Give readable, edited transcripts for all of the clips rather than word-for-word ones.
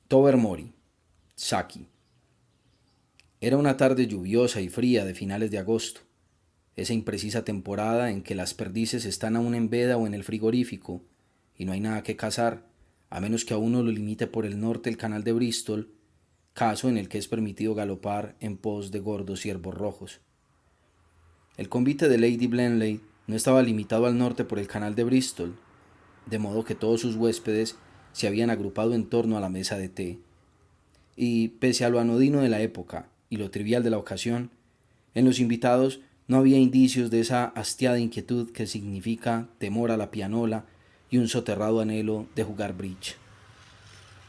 Tobermory, Saki. Era una tarde lluviosa y fría de finales de agosto, esa imprecisa temporada en que las perdices están aún en veda o en el frigorífico y no hay nada que cazar, a menos que a uno lo limite por el norte el canal de Bristol, caso en el que es permitido galopar en pos de gordos ciervos rojos. El convite de Lady Blenley no estaba limitado al norte por el canal de Bristol, de modo que todos sus huéspedes se habían agrupado en torno a la mesa de té. Y, pese a lo anodino de la época y lo trivial de la ocasión, en los invitados no había indicios de esa hastiada inquietud que significa temor a la pianola y un soterrado anhelo de jugar bridge.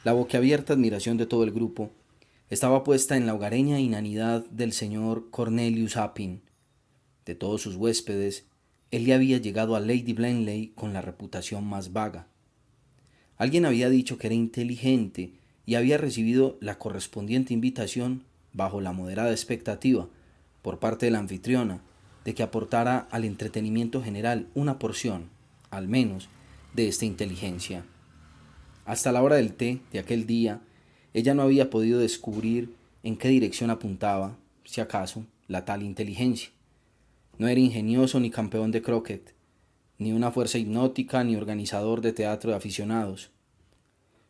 La boquiabierta admiración de todo el grupo estaba puesta en la hogareña inanidad del señor Cornelius Appin. De todos sus huéspedes, él le había llegado a Lady Blenley con la reputación más vaga. Alguien había dicho que era inteligente y había recibido la correspondiente invitación bajo la moderada expectativa, por parte de la anfitriona, de que aportara al entretenimiento general una porción, al menos, de esta inteligencia. Hasta la hora del té de aquel día, ella no había podido descubrir en qué dirección apuntaba, si acaso, la tal inteligencia. No era ingenioso ni campeón de croquet, ni una fuerza hipnótica ni organizador de teatro de aficionados.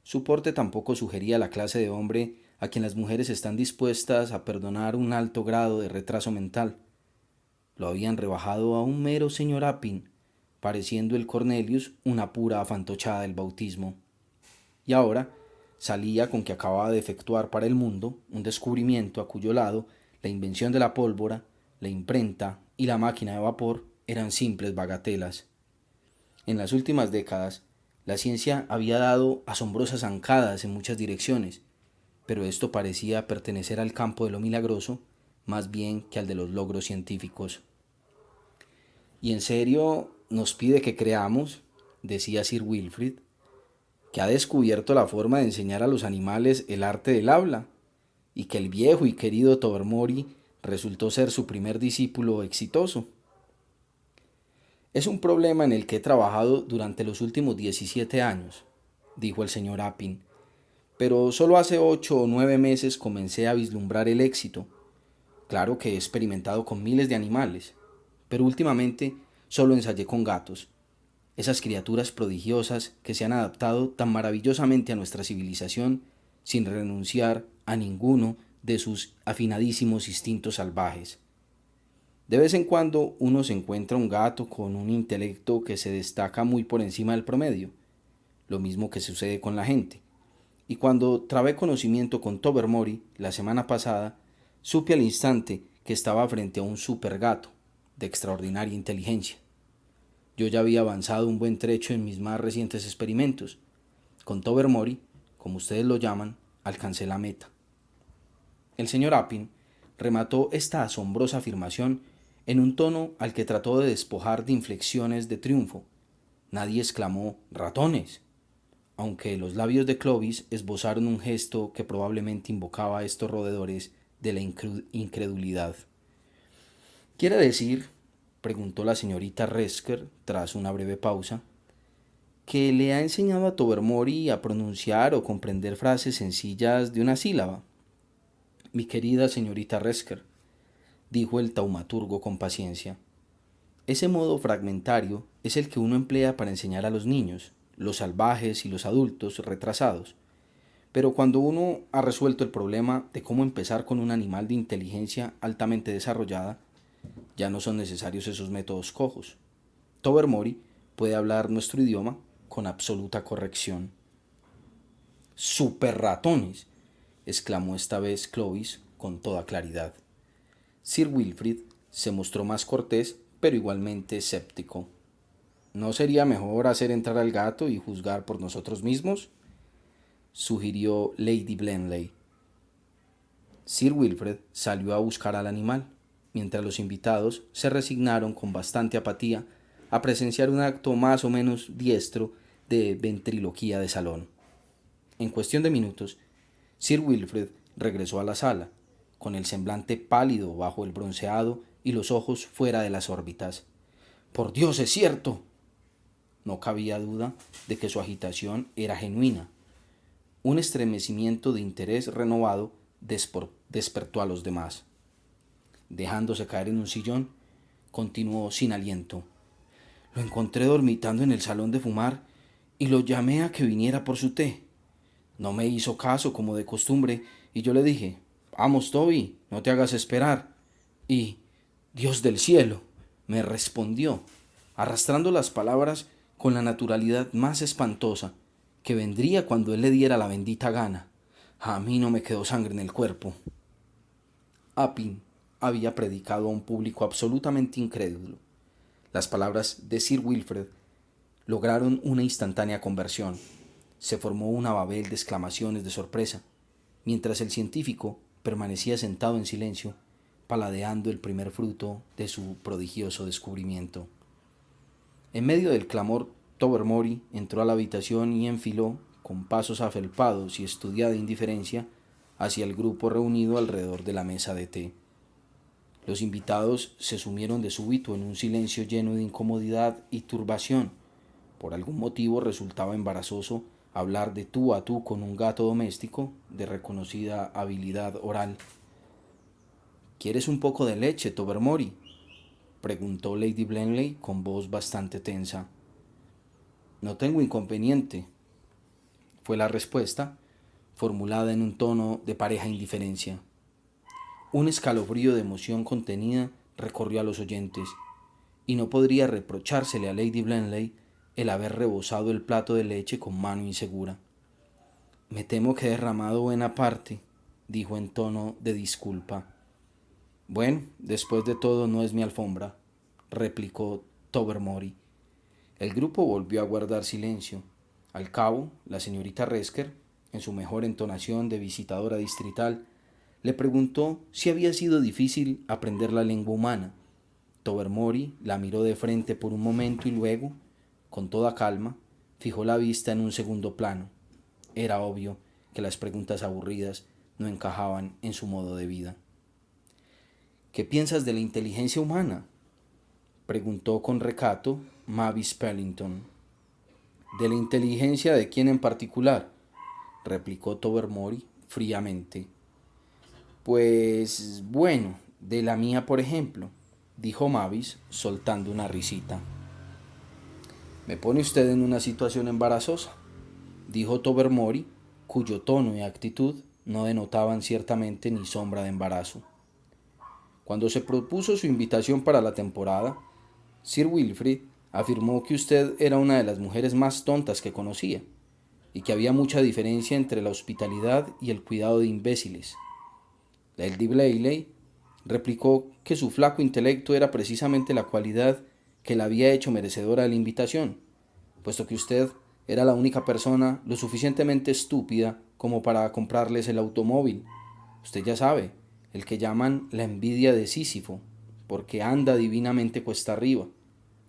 Su porte tampoco sugería la clase de hombre a quien las mujeres están dispuestas a perdonar un alto grado de retraso mental. Lo habían rebajado a un mero señor Appin, pareciendo el Cornelius una pura fantochada del bautismo. Y ahora salía con que acababa de efectuar para el mundo un descubrimiento a cuyo lado la invención de la pólvora, la imprenta y la máquina de vapor eran simples bagatelas. En las últimas décadas, la ciencia había dado asombrosas zancadas en muchas direcciones, pero esto parecía pertenecer al campo de lo milagroso más bien que al de los logros científicos. ¿Y en serio nos pide que creamos, decía Sir Wilfrid, que ha descubierto la forma de enseñar a los animales el arte del habla, y que el viejo y querido Tobermory resultó ser su primer discípulo exitoso? Es un problema en el que he trabajado durante los últimos 17 años, dijo el señor Appin, pero solo hace 8 o 9 meses comencé a vislumbrar el éxito. Claro que he experimentado con miles de animales, pero últimamente solo ensayé con gatos, esas criaturas prodigiosas que se han adaptado tan maravillosamente a nuestra civilización sin renunciar a ninguno de sus afinadísimos instintos salvajes. De vez en cuando uno se encuentra un gato con un intelecto que se destaca muy por encima del promedio, lo mismo que sucede con la gente. Y cuando trabé conocimiento con Tobermory la semana pasada, supe al instante que estaba frente a un supergato de extraordinaria inteligencia. Yo ya había avanzado un buen trecho en mis más recientes experimentos. Con Tobermory, como ustedes lo llaman, alcancé la meta. El señor Appin remató esta asombrosa afirmación en un tono al que trató de despojar de inflexiones de triunfo. Nadie exclamó «¡Ratones!», aunque los labios de Clovis esbozaron un gesto que probablemente invocaba a estos roedores de la incredulidad. «¿Quiere decir», preguntó la señorita Resker tras una breve pausa, «que le ha enseñado a Tobermory a pronunciar o comprender frases sencillas de una sílaba?» «Mi querida señorita Resker», dijo el taumaturgo con paciencia, «ese modo fragmentario es el que uno emplea para enseñar a los niños, los salvajes y los adultos retrasados. Pero cuando uno ha resuelto el problema de cómo empezar con un animal de inteligencia altamente desarrollada, ya no son necesarios esos métodos cojos. Tobermory puede hablar nuestro idioma con absoluta corrección». «¡Super ratones!», exclamó esta vez Clovis con toda claridad. Sir Wilfrid se mostró más cortés, pero igualmente escéptico. «¿No sería mejor hacer entrar al gato y juzgar por nosotros mismos?», sugirió Lady Blenley. Sir Wilfrid salió a buscar al animal, mientras los invitados se resignaron con bastante apatía a presenciar un acto más o menos diestro de ventriloquía de salón. En cuestión de minutos, Sir Wilfrid regresó a la sala, con el semblante pálido bajo el bronceado y los ojos fuera de las órbitas. «¡Por Dios, es cierto!». No cabía duda de que su agitación era genuina. Un estremecimiento de interés renovado despertó a los demás. Dejándose caer en un sillón, continuó sin aliento. Lo encontré dormitando en el salón de fumar y lo llamé a que viniera por su té. No me hizo caso como de costumbre y yo le dije, vamos, Toby, no te hagas esperar. Y, Dios del cielo, me respondió, arrastrando las palabras con la naturalidad más espantosa, que vendría cuando él le diera la bendita gana. A mí no me quedó sangre en el cuerpo. Appin había predicado a un público absolutamente incrédulo. Las palabras de Sir Wilfrid lograron una instantánea conversión. Se formó una babel de exclamaciones de sorpresa, mientras el científico permanecía sentado en silencio, paladeando el primer fruto de su prodigioso descubrimiento. En medio del clamor, Tobermory entró a la habitación y enfiló, con pasos afelpados y estudiada indiferencia, hacia el grupo reunido alrededor de la mesa de té. Los invitados se sumieron de súbito en un silencio lleno de incomodidad y turbación. Por algún motivo resultaba embarazoso hablar de tú a tú con un gato doméstico de reconocida habilidad oral. ¿Quieres un poco de leche, Tobermory?, preguntó Lady Blenley con voz bastante tensa. No tengo inconveniente, fue la respuesta, formulada en un tono de pareja indiferencia. Un escalofrío de emoción contenida recorrió a los oyentes, y no podría reprochársele a Lady Blenley el haber rebosado el plato de leche con mano insegura. Me temo que he derramado buena parte, dijo en tono de disculpa. Bueno, después de todo no es mi alfombra, replicó Tobermory. El grupo volvió a guardar silencio. Al cabo, la señorita Resker, en su mejor entonación de visitadora distrital, le preguntó si había sido difícil aprender la lengua humana. Tobermory la miró de frente por un momento y luego, con toda calma, fijó la vista en un segundo plano. Era obvio que las preguntas aburridas no encajaban en su modo de vida. ¿Qué piensas de la inteligencia humana?, preguntó con recato Mavis Pellington. ¿De la inteligencia de quién en particular?, replicó Tobermory fríamente. Pues bueno, de la mía, por ejemplo, dijo Mavis, soltando una risita. Me pone usted en una situación embarazosa, dijo Tobermory, cuyo tono y actitud no denotaban ciertamente ni sombra de embarazo. Cuando se propuso su invitación para la temporada, Sir Wilfrid afirmó que usted era una de las mujeres más tontas que conocía, y que había mucha diferencia entre la hospitalidad y el cuidado de imbéciles. Lady Blenley replicó que su flaco intelecto era precisamente la cualidad que la había hecho merecedora de la invitación, puesto que usted era la única persona lo suficientemente estúpida como para comprarles el automóvil. Usted ya sabe, el que llaman la envidia de Sísifo, porque anda divinamente cuesta arriba,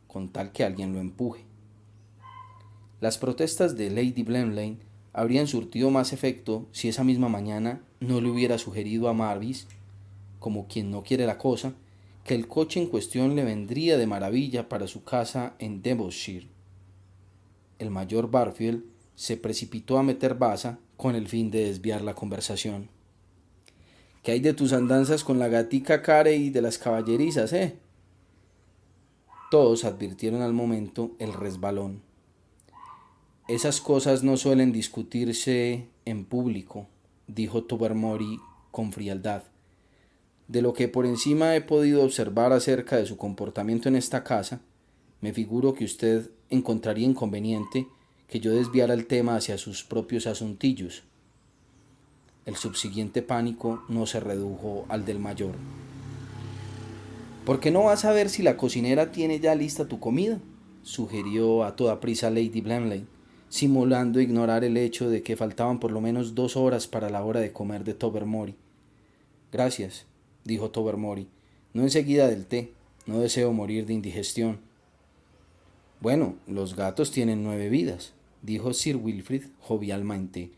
con tal que alguien lo empuje. Las protestas de Lady Blenley habrían surtido más efecto si esa misma mañana no le hubiera sugerido a Mavis, como quien no quiere la cosa, que el coche en cuestión le vendría de maravilla para su casa en Devonshire. El mayor Barfield se precipitó a meter baza con el fin de desviar la conversación. ¿Qué hay de tus andanzas con la gatica Carey de las caballerizas, Todos advirtieron al momento el resbalón. Esas cosas no suelen discutirse en público, dijo Tobermory con frialdad. De lo que por encima he podido observar acerca de su comportamiento en esta casa, me figuro que usted encontraría inconveniente que yo desviara el tema hacia sus propios asuntillos. El subsiguiente pánico no se redujo al del mayor. ¿Por qué no vas a ver si la cocinera tiene ya lista tu comida?, sugirió a toda prisa Lady Blenley, simulando ignorar el hecho de que faltaban por lo menos 2 horas para la hora de comer de Tobermory. Gracias, dijo Tobermory, no enseguida del té, no deseo morir de indigestión. Bueno, los gatos tienen 9 vidas, dijo Sir Wilfrid jovialmente.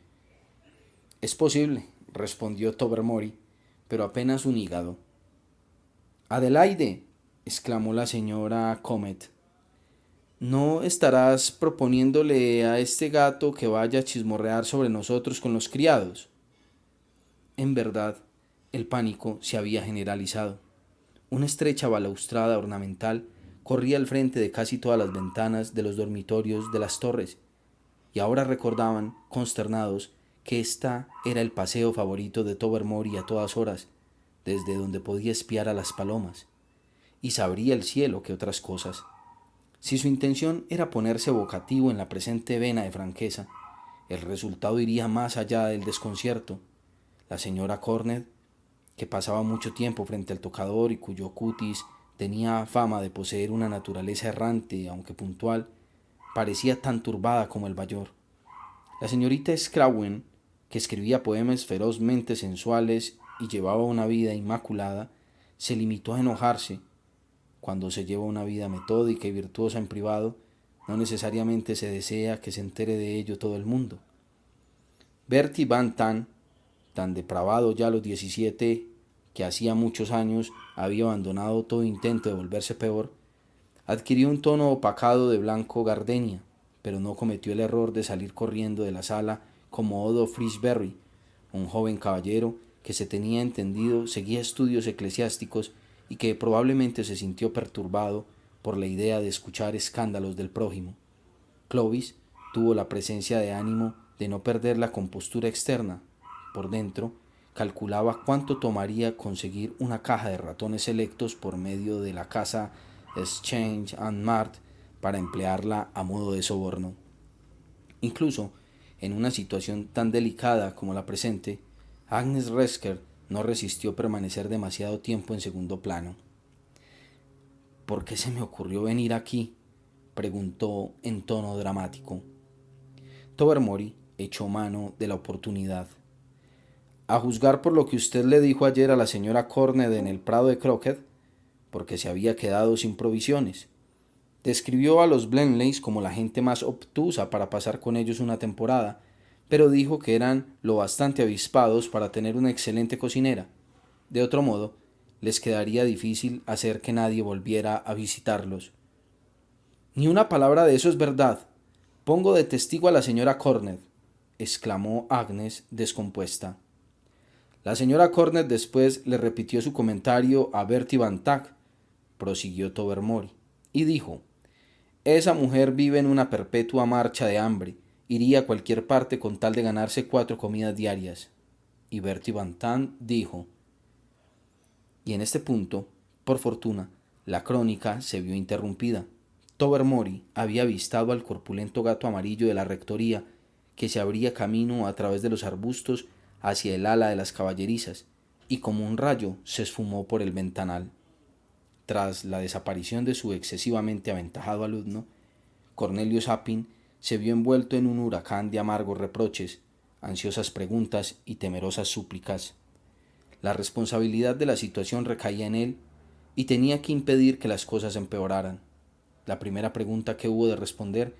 Es posible, respondió Tobermory, pero apenas un hígado. Adelaide, exclamó la señora Comet. ¿No estarás proponiéndole a este gato que vaya a chismorrear sobre nosotros con los criados? En verdad, el pánico se había generalizado. Una estrecha balaustrada ornamental corría al frente de casi todas las ventanas de los dormitorios de las torres, y ahora recordaban, consternados, que ésta era el paseo favorito de Tobermory a todas horas, desde donde podía espiar a las palomas, y sabría el cielo que otras cosas. Si su intención era ponerse evocativo en la presente vena de franqueza, el resultado iría más allá del desconcierto. La señora Cornet, que pasaba mucho tiempo frente al tocador y cuyo cutis tenía fama de poseer una naturaleza errante, aunque puntual, parecía tan turbada como el mayor. La señorita Scrawwen, que escribía poemas ferozmente sensuales y llevaba una vida inmaculada, se limitó a enojarse. Cuando se lleva una vida metódica y virtuosa en privado, no necesariamente se desea que se entere de ello todo el mundo. Bertie Van tan depravado ya a los 17, que hacía muchos años había abandonado todo intento de volverse peor, adquirió un tono opacado de blanco gardenia, pero no cometió el error de salir corriendo de la sala como Odo Frisberry, un joven caballero que se tenía entendido seguía estudios eclesiásticos y que probablemente se sintió perturbado por la idea de escuchar escándalos del prójimo. Clovis tuvo la presencia de ánimo de no perder la compostura externa. Por dentro, calculaba cuánto tomaría conseguir una caja de ratones selectos por medio de la casa Exchange and Mart para emplearla a modo de soborno. Incluso, en una situación tan delicada como la presente, Agnes Resker no resistió permanecer demasiado tiempo en segundo plano. ¿Por qué se me ocurrió venir aquí?, preguntó en tono dramático. Tobermory echó mano de la oportunidad. A juzgar por lo que usted le dijo ayer a la señora Cornet en el prado de Croquet, porque se había quedado sin provisiones. Describió a los Blenleys como la gente más obtusa para pasar con ellos una temporada, pero dijo que eran lo bastante avispados para tener una excelente cocinera. De otro modo, les quedaría difícil hacer que nadie volviera a visitarlos. Ni una palabra de eso es verdad. Pongo de testigo a la señora Cornet, exclamó Agnes descompuesta. La señora Cornet después le repitió su comentario a Bertie Van Tagh, prosiguió Tobermory, y dijo: esa mujer vive en una perpetua marcha de hambre, iría a cualquier parte con tal de ganarse 4 comidas diarias. Y Bertie Van Tagh dijo: y en este punto, por fortuna, la crónica se vio interrumpida. Tobermory había avistado al corpulento gato amarillo de la rectoría, que se abría camino a través de los arbustos hacia el ala de las caballerizas, y como un rayo se esfumó por el ventanal. Tras la desaparición de su excesivamente aventajado alumno, Cornelio Sapin se vio envuelto en un huracán de amargos reproches, ansiosas preguntas y temerosas súplicas. La responsabilidad de la situación recaía en él y tenía que impedir que las cosas empeoraran. La primera pregunta que hubo de responder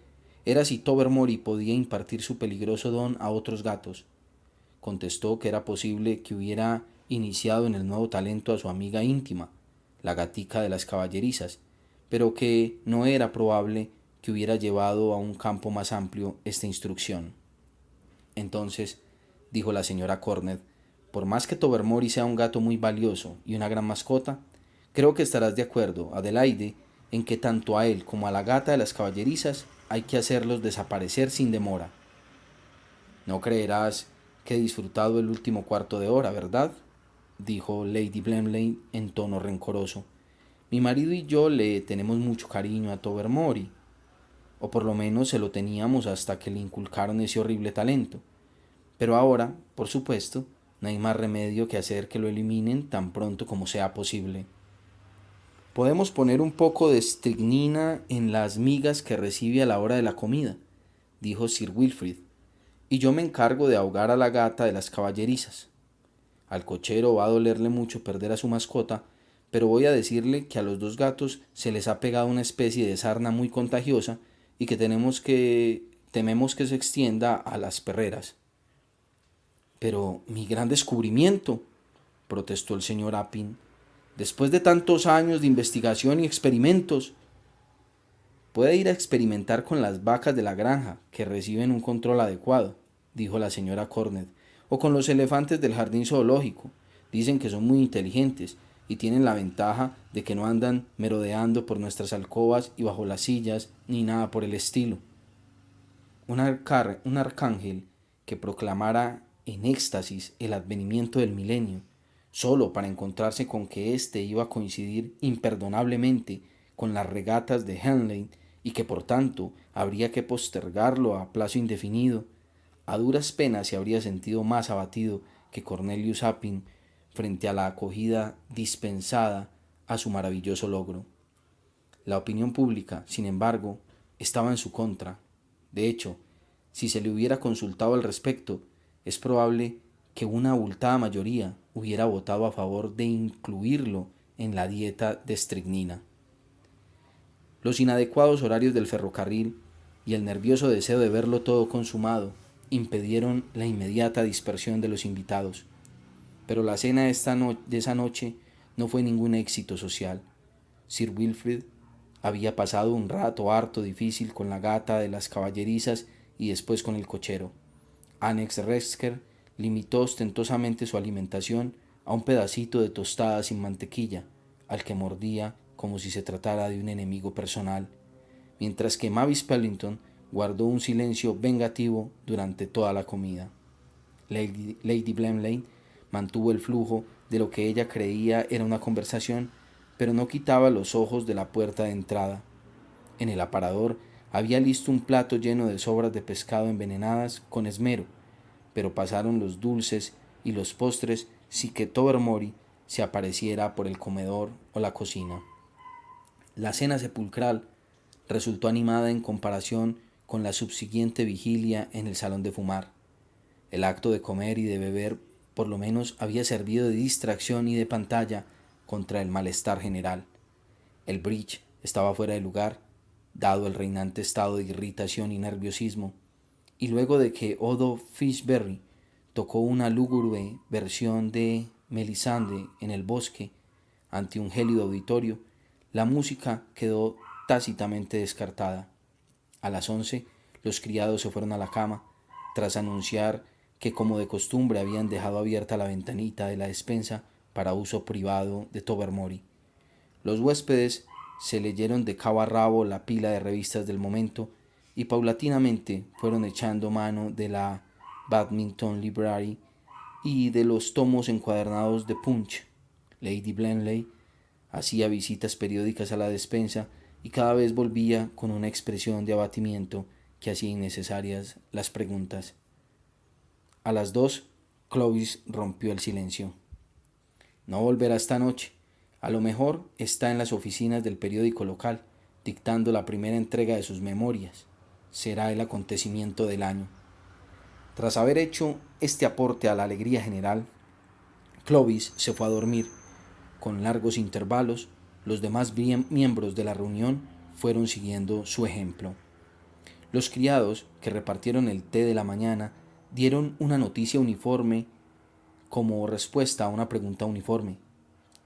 era si Tobermory podía impartir su peligroso don a otros gatos. Contestó que era posible que hubiera iniciado en el nuevo talento a su amiga íntima, la gatica de las caballerizas, pero que no era probable que hubiera llevado a un campo más amplio esta instrucción. Entonces, dijo la señora Cornet, por más que Tobermory sea un gato muy valioso y una gran mascota, creo que estarás de acuerdo, Adelaide, en que tanto a él como a la gata de las caballerizas hay que hacerlos desaparecer sin demora. No creerás que he disfrutado el último cuarto de hora, ¿verdad?, dijo Lady Blemley en tono rencoroso. Mi marido y yo le tenemos mucho cariño a Tobermory, o por lo menos se lo teníamos hasta que le inculcaron ese horrible talento. Pero ahora, por supuesto, no hay más remedio que hacer que lo eliminen tan pronto como sea posible. Podemos poner un poco de estricnina en las migas que recibe a la hora de la comida, dijo Sir Wilfrid, y yo me encargo de ahogar a la gata de las caballerizas. Al cochero va a dolerle mucho perder a su mascota, pero voy a decirle que a los 2 gatos se les ha pegado una especie de sarna muy contagiosa y que tememos que se extienda a las perreras. Pero mi gran descubrimiento, protestó el señor Appin, después de tantos años de investigación y experimentos. Puede ir a experimentar con las vacas de la granja, que reciben un control adecuado, dijo la señora Cornet, o con los elefantes del jardín zoológico. Dicen que son muy inteligentes y tienen la ventaja de que no andan merodeando por nuestras alcobas y bajo las sillas ni nada por el estilo. Un arcángel que proclamara en éxtasis el advenimiento del milenio, solo para encontrarse con que éste iba a coincidir imperdonablemente con las regatas de Henley y que por tanto habría que postergarlo a plazo indefinido, a duras penas se habría sentido más abatido que Cornelius Appin frente a la acogida dispensada a su maravilloso logro. La opinión pública, sin embargo, estaba en su contra. De hecho, si se le hubiera consultado al respecto, es probable que una abultada mayoría hubiera votado a favor de incluirlo en la dieta de estricnina. Los inadecuados horarios del ferrocarril y el nervioso deseo de verlo todo consumado impidieron la inmediata dispersión de los invitados. Pero la cena de esa noche no fue ningún éxito social. Sir Wilfrid había pasado un rato harto difícil con la gata de las caballerizas y después con el cochero. Annex Resker limitó ostentosamente su alimentación a un pedacito de tostada sin mantequilla, al que mordía como si se tratara de un enemigo personal, mientras que Mavis Pellington guardó un silencio vengativo durante toda la comida. Lady Blemley mantuvo el flujo de lo que ella creía era una conversación, pero no quitaba los ojos de la puerta de entrada. En el aparador había listo un plato lleno de sobras de pescado envenenadas con esmero, pero pasaron los dulces y los postres sin que Tobermory se apareciera por el comedor o la cocina. La cena sepulcral resultó animada en comparación con la subsiguiente vigilia en el salón de fumar. El acto de comer y de beber por lo menos había servido de distracción y de pantalla contra el malestar general. El bridge estaba fuera de lugar, dado el reinante estado de irritación y nerviosismo, y luego de que Odo Fishberry tocó una lúgubre versión de Melisande en el bosque ante un gélido auditorio, la música quedó tácitamente descartada. A las 11 los criados se fueron a la cama, tras anunciar que como de costumbre habían dejado abierta la ventanita de la despensa para uso privado de Tobermory. Los huéspedes se leyeron de cabo a rabo la pila de revistas del momento y paulatinamente fueron echando mano de la Badminton Library y de los tomos encuadernados de Punch. Lady Blemley hacía visitas periódicas a la despensa y cada vez volvía con una expresión de abatimiento que hacía innecesarias las preguntas. A las 2, Clovis rompió el silencio. No volverá esta noche. A lo mejor está en las oficinas del periódico local, dictando la primera entrega de sus memorias. Será el acontecimiento del año. Tras haber hecho este aporte a la alegría general, Clovis se fue a dormir. Con largos intervalos, los demás miembros de la reunión fueron siguiendo su ejemplo. Los criados, que repartieron el té de la mañana, dieron una noticia uniforme como respuesta a una pregunta uniforme.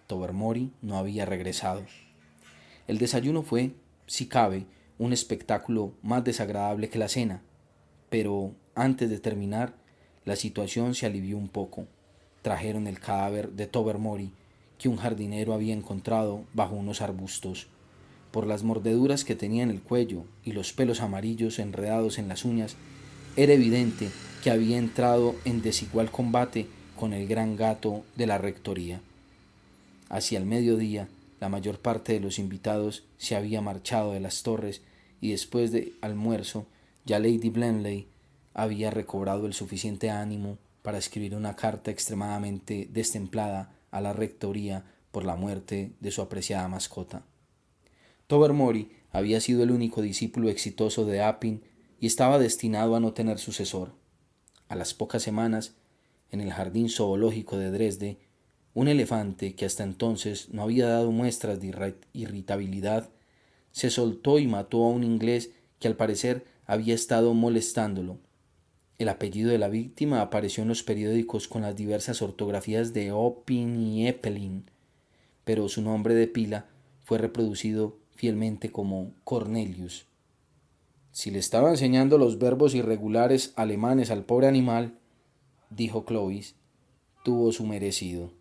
Tobermory no había regresado. El desayuno fue, si cabe, un espectáculo más desagradable que la cena, pero antes de terminar, la situación se alivió un poco. Trajeron el cadáver de Tobermory, que un jardinero había encontrado bajo unos arbustos. Por las mordeduras que tenía en el cuello y los pelos amarillos enredados en las uñas, era evidente que había entrado en desigual combate con el gran gato de la rectoría. Hacia el mediodía, la mayor parte de los invitados se había marchado de las torres y después del almuerzo, ya Lady Blemley había recobrado el suficiente ánimo para escribir una carta extremadamente destemplada a la rectoría por la muerte de su apreciada mascota. Tobermory había sido el único discípulo exitoso de Appin y estaba destinado a no tener sucesor. A las pocas semanas, en el jardín zoológico de Dresde, un elefante que hasta entonces no había dado muestras de irritabilidad se soltó y mató a un inglés que al parecer había estado molestándolo. El apellido de la víctima apareció en los periódicos con las diversas ortografías de Oppin y Eppelin, pero su nombre de pila fue reproducido fielmente como Cornelius. Si le estaba enseñando los verbos irregulares alemanes al pobre animal, dijo Clovis, tuvo su merecido.